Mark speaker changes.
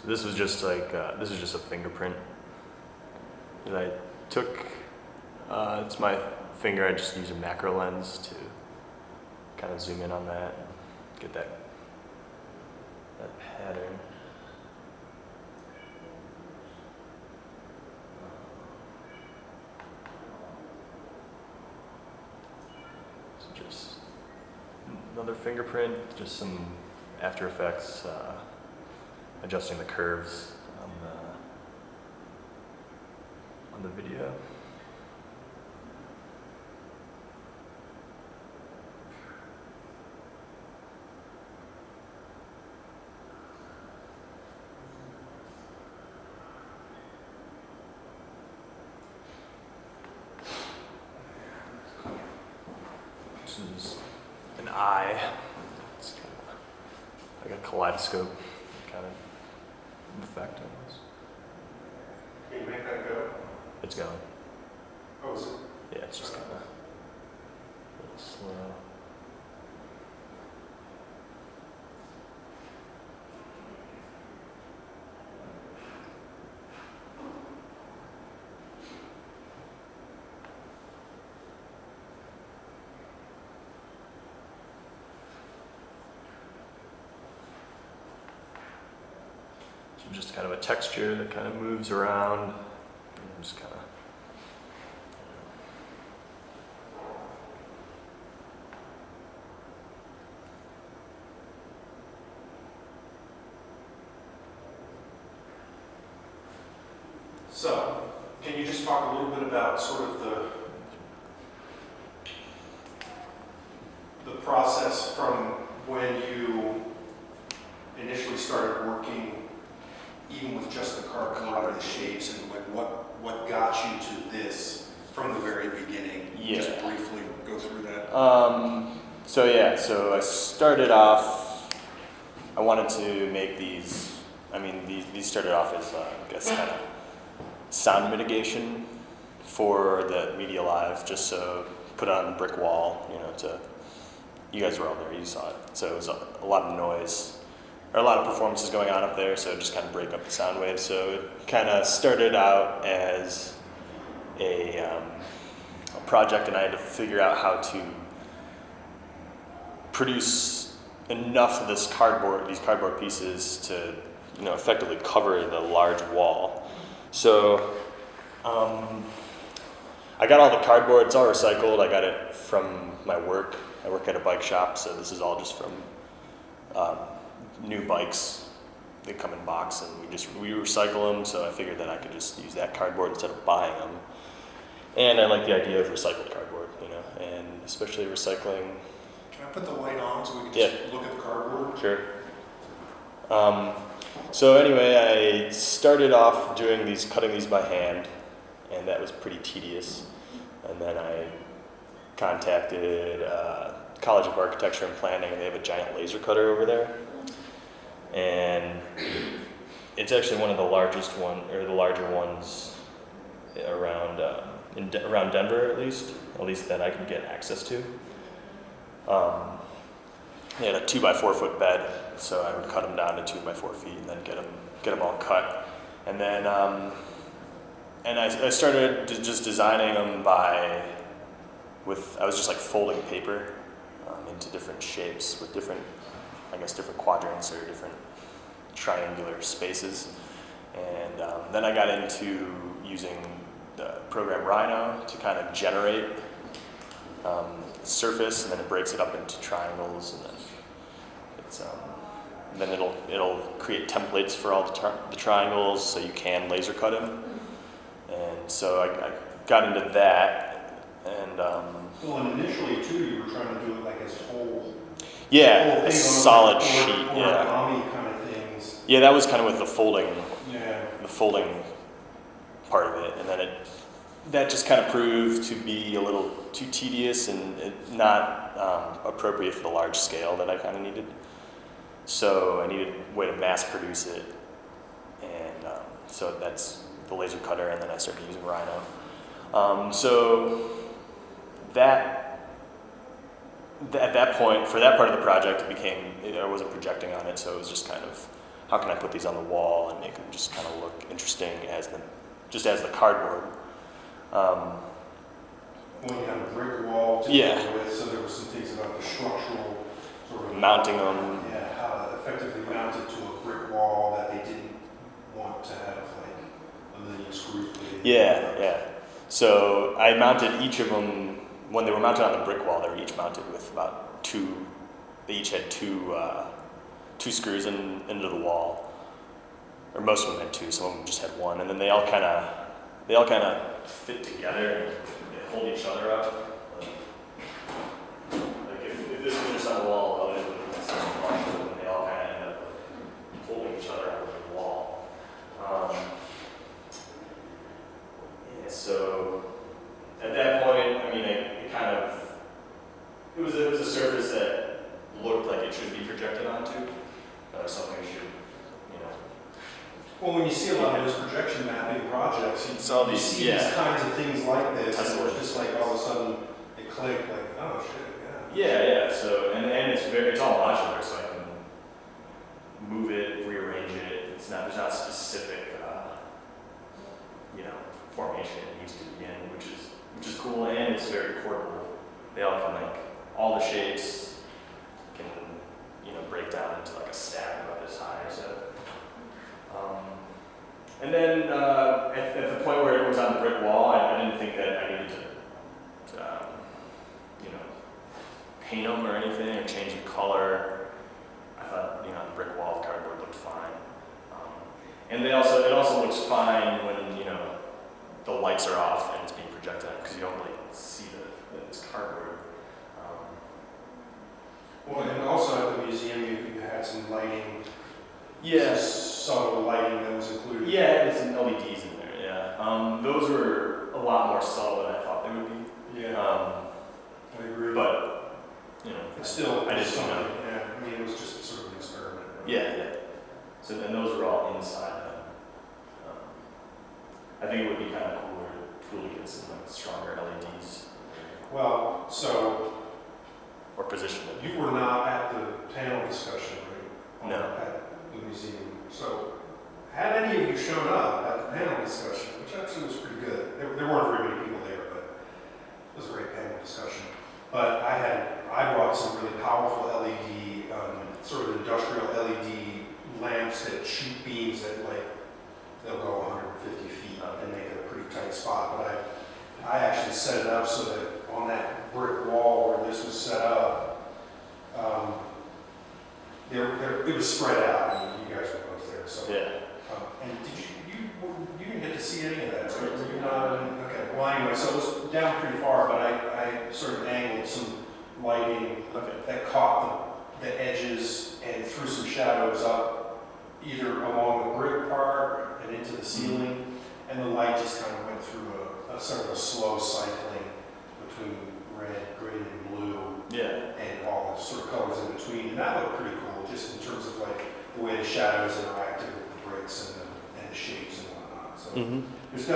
Speaker 1: So this was just like, this is just a fingerprint that I took. It's my finger, I just use a macro lens to kind of zoom in on that, get that pattern. So just another fingerprint, just some After Effects, adjusting the curves on the video. This is an eye. It's kind of like a kaleidoscope kind of effect on this.
Speaker 2: Can you make that go?
Speaker 1: It's going.
Speaker 2: Oh, is it?
Speaker 1: Yeah, it's just kind of a little slow. So just kind of a texture that kind of moves around, and just kind of.
Speaker 2: So, can you just talk a little bit about sort of the process from when you initially started working, even with just the cardboard, the shapes, and like what got you to this from the very beginning?
Speaker 1: Yeah.
Speaker 2: Just briefly go through that.
Speaker 1: So I started off, I wanted to make these, these started off as, I guess, kind of sound mitigation for the Media Live, just so put on a brick wall, you guys were all there, you saw it. So it was a lot of noise, or a lot of performances going on up there, so just kind of break up the sound waves. So it kind of started out as a project, and I had to figure out how to produce enough of these cardboard pieces to, effectively cover the large wall. So I got all the cardboard, it's all recycled. I got it from my work. I work at a bike shop, so this is all just from new bikes. They come in box, and we recycle them, so I figured that I could just use that cardboard instead of buying them. And I like the idea of recycled cardboard, and especially recycling.
Speaker 2: Can I put the light on so we can just look at the cardboard?
Speaker 1: Sure. So anyway, I started off cutting these by hand, and that was pretty tedious. And then I contacted College of Architecture and Planning, and they have a giant laser cutter over there. And it's actually one of the largest the larger ones around around Denver, at least that I could get access to. They had a 2x4 foot bed, so I would cut them down to 2x4 feet and then get them all cut. And then I started just designing them I was just like folding paper into different shapes with different quadrants or different triangular spaces. And then I got into using the program Rhino to kind of generate surface, and then it breaks it up into triangles, and then it'll create templates for all the triangles, so you can laser cut them. And so I got into that, and
Speaker 2: well, and initially too, you were trying to do it like as whole.
Speaker 1: Yeah, a solid sheet. Yeah.
Speaker 2: Origami kind of things.
Speaker 1: Yeah, that was kind of with the folding.
Speaker 2: Yeah.
Speaker 1: The folding part of it, and then that just kind of proved to be a little too tedious and not appropriate for the large scale that I kind of needed. So I needed a way to mass produce it, and so that's the laser cutter, and then I started using Rhino. So at that point, for that part of the project, I wasn't projecting on it, so it was just kind of how can I put these on the wall and make them just kind of look interesting as the cardboard.
Speaker 2: Well, you had a brick wall to
Speaker 1: Yeah.
Speaker 2: deal with, so there were some things about the structural sort of
Speaker 1: Mounting them.
Speaker 2: Yeah, how to effectively mount it to a brick wall that they didn't want to have like a million screws.
Speaker 1: Yeah. So I mounted each of them, when they were mounted on the brick wall, they were each mounted with about they each had two screws into the wall. Or most of them had two, some of them just had one. And then they all kind of fit together and they hold each other up. Like if this was just on the wall, it would have been flush, and they all kind of end up holding each other up with the wall. So at that point, I mean, it was a surface that looked like it should be projected onto. Something should,
Speaker 2: Well, when you see a lot of those projection mapping projects,
Speaker 1: It's all
Speaker 2: you
Speaker 1: these-
Speaker 2: see
Speaker 1: yeah.
Speaker 2: these kinds of things like this, and
Speaker 1: Tesla.
Speaker 2: it's just like all of a sudden it clicked, like, oh shit, yeah.
Speaker 1: Yeah. So and it's all modular, so I can move it, rearrange it. There's not specific, formation it needs to be in, which is cool, and it's very portable. They all can all the shapes can break down into like a stack about this high. So, and then at the point where it was on the brick wall, I didn't think that I needed to paint them or anything or change the color. I thought the brick wall, the cardboard looked fine, and it also looks fine when the lights are off and it's being projected because you don't really see that it's cardboard.
Speaker 2: Well, and also at the museum, you had some lighting,
Speaker 1: Yes.
Speaker 2: subtle lighting that was included.
Speaker 1: Yeah, there's some LEDs in there. Yeah, those were a lot more subtle than I thought they would be.
Speaker 2: Yeah, I agree.
Speaker 1: But
Speaker 2: It's still
Speaker 1: I didn't
Speaker 2: something,
Speaker 1: know.
Speaker 2: yeah, I mean, it was just sort of an experiment. Right?
Speaker 1: Yeah. So then those were all inside. I think it would be kind of cooler to really get some stronger LEDs
Speaker 2: Well, so
Speaker 1: or position them.
Speaker 2: you were not at the panel discussion, right?
Speaker 1: No.
Speaker 2: At the museum. So, had any of you shown up at the panel discussion, which actually was pretty good. There weren't very many people there, but it was a great panel discussion. But I brought some really powerful LED, sort of industrial LED lamps that shoot beams that they'll go 150 feet and make a pretty tight spot. But I actually set it up so that on that brick wall where this was set up, it was spread out. I mean, you guys were both there, so.
Speaker 1: Yeah.
Speaker 2: And you didn't get to see any of that, right? Were you not? Okay. Well, anyway, so it was down pretty far, but I sort of angled some lighting
Speaker 1: Okay.
Speaker 2: that caught the edges and threw some shadows up, either along the brick part and into the ceiling, and the light just kind of went through a sort of a slow cycling between red, green, and blue,
Speaker 1: Yeah.
Speaker 2: and all the sort of colors in between, and that looked pretty cool, just in terms of the way the shadows interacted with the bricks and the shapes and whatnot. So there's definitely